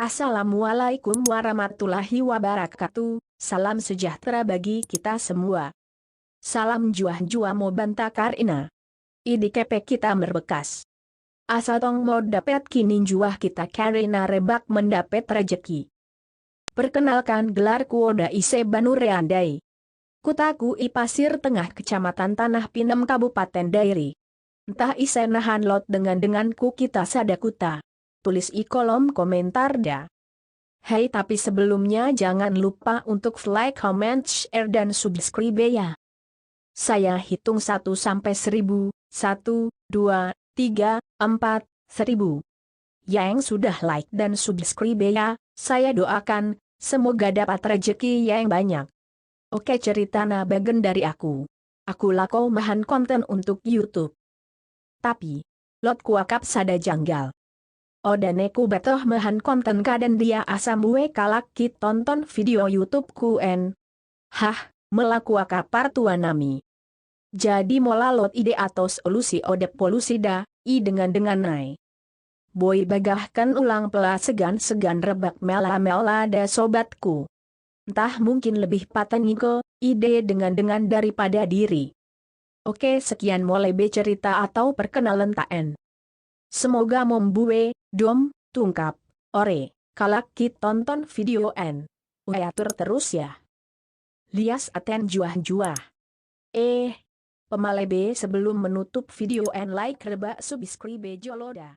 Assalamualaikum warahmatullahi wabarakatuh, salam sejahtera bagi kita semua. Salam juah-juah mo banta karina. Idi kepe kita berbekas. Asa tong mau dapet kini juah kita karina rebak mendapet rejeki. Perkenalkan gelarku Oda Ise Banureandai. Kutaku I Pasir Tengah Kecamatan Tanah Pinem Kabupaten Dairi. Entah ise nahan lot denganku kita sadakuta. Tulis I kolom komentar da. Hey tapi sebelumnya jangan lupa untuk like, comment, share dan subscribe ya. Saya hitung 1 sampai 1000, 1, 2, 3, 4, 1000. Yang sudah like dan subscribe ya, saya doakan, semoga dapat rezeki yang banyak. Oke cerita nabagen dari aku. Aku lako mahan konten untuk YouTube. Tapi, lot kuakap sada janggal. Odaneku betoh mahan konten kaden dia asam we kalak kit tonton video YouTube kuen. Hah, melakuaka partua nami. Jadi mola lot ide atau solusi ode polusi da, I dengan nai. Boy bagahkan ulang pela segan-segan rebak mela-mela da sobatku. Entah mungkin lebih pateniko, ide dengan daripada diri. Oke sekian mulai bercerita atau perkenalan taen. Semoga membue, dom, tungkap, ore, kalak kit tonton video en. Uyatur terus ya. Lias aten juah-juah. Pemalebe sebelum menutup video en like reba subscribe joloda.